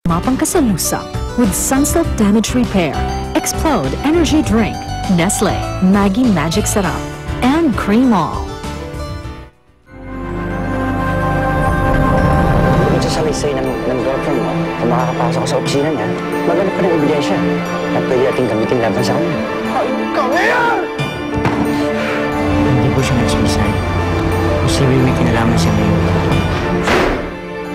Mapangkasalusa with Sunsilk Damage Repair, Explode Energy Drink, Nestle, Maggie Magic Sarap, and Cream All. Kung sasalaysay ng girlfriend mo, kung makakapasok ka sa opisina niya, maghanap ka ng ebidensya at pwede natin gamitin laban sa kanya. Hayop ka ngayon! Hindi po siya nag-suicide. Posibleng may kinalaman siya ngayon.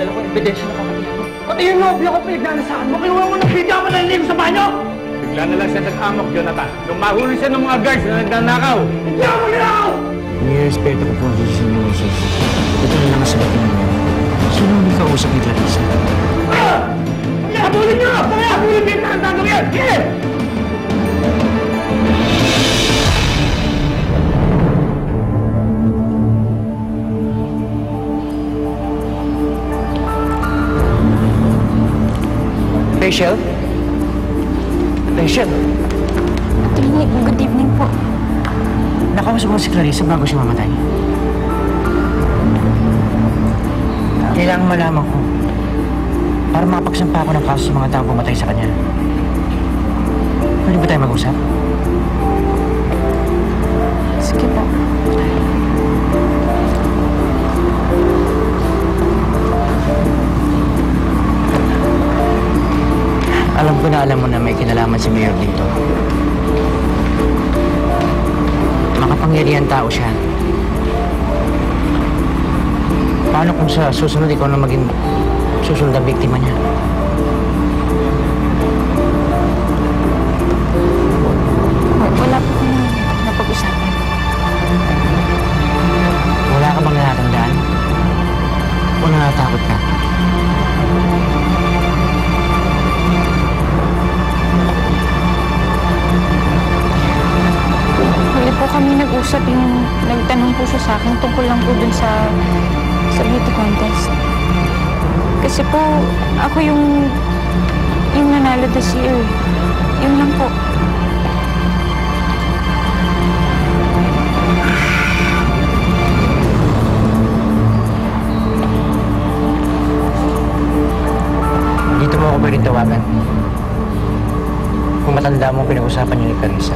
Dala ko ebidensya na kapatid mo. Pati yung nobyo ko pinagnanasaan mo, kinuha mo ng video mo ng lim sa banyo! Bigla na lang siya nag-amok, Jonathan. Nung mahuli siya ng mga guards na nagnanakaw. Hindi ako nilakaw! Nirespeto ko po ang decision ni Moses. Ito na lang ang sabatin niyo. Sino hindi kausap ni Clarissa? Habulin niyo! Habulin niyo ang gagawin yan! Sige! Rachel? Rachel? Good evening po. Nakausap mo si Clarissa bago siya mamatay. Kailangan malaman ko para makapagsampa ako ng kaso sa mga taong pumatay sa kanya. Pwede ba tayo mag-usap? Sige po. Alam ko na alam mo na may kinalaman si Mayor dito. Makapangyarihan tao siya. Paano kung sa susunod ikaw na maging susunod na biktima niya? Wala po kami napag-usapan. Wala ka bang natatandaan? O natatakot ka? Huli po kami nag-usap, yung nagtanong po siya sa akin tungkol lang po dun sa beauty contest. Kasi po, ako yung nanalo this year. Yun lang po. Dito mo ako pwedeng tawagan. Kung matanda mo pinag-usapan niyo ni Clarissa.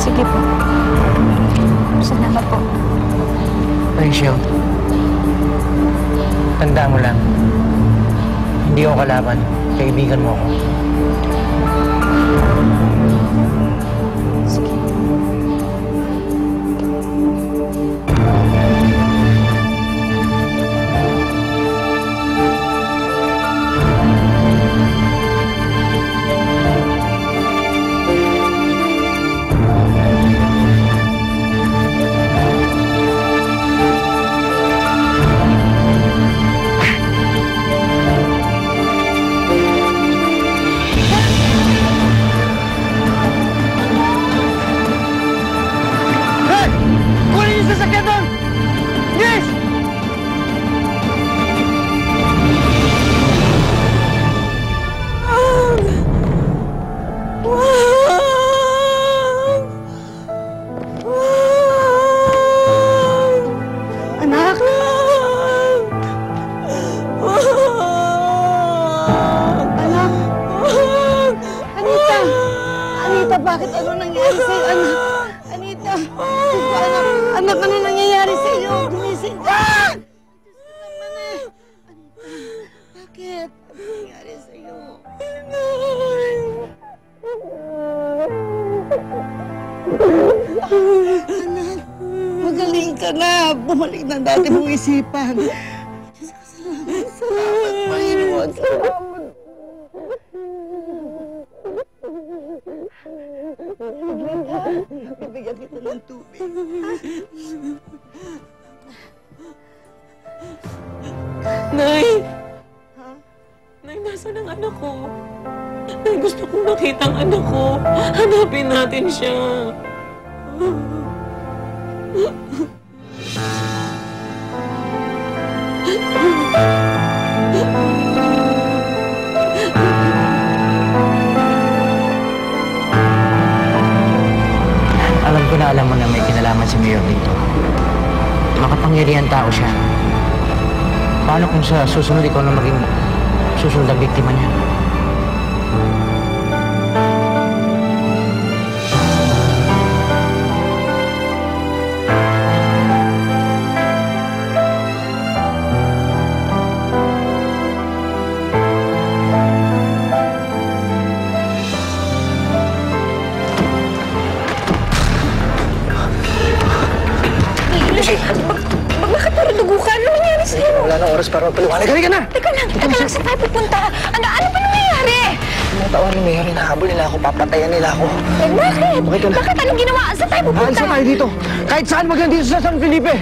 Sige po. Salamat po. Rachel, tandaan mo lang, hindi ako kalaban, kaibigan mo ako. Sige. Bakit ano nangyari sa'yo, anak? Anita! Anak, ano nangyayari sa'yo? Gumising ka! Diyos ko naman eh! Anita, bakit? Ano nangyari sa'yo? Anak, magaling ka na! Bumalik na dati mong isipan! Diyos ko, salamat! Salamat, Panginoon! Salamat! Bibigyan kita ng tubig. Nay! Ha? Nay, nasaan ang anak ko? Nay, gusto kong makita ang anak ko. Hanapin natin siya. Alam ko na alam mo na may kinalaman si Mayor dito. makapangyarihan tao siya. Paano kung sa susunod ikaw na maging susunod na biktima niya? Bakit puro dugo ka? Ano nangyari sa'yo? Wala na oras para magpaliwanag. Halika na! Teka lang, saan tayo pupunta? Ano ba nangyayari? Mga tao ni Mayor, hinahabol nila ako, papatayan nila ako. Eh, bakit? Okay ka na. Bakit anong ginawa? Saan tayo pupunta? Aalis na tayo dito. Kahit saan maganda dito sa San Felipe.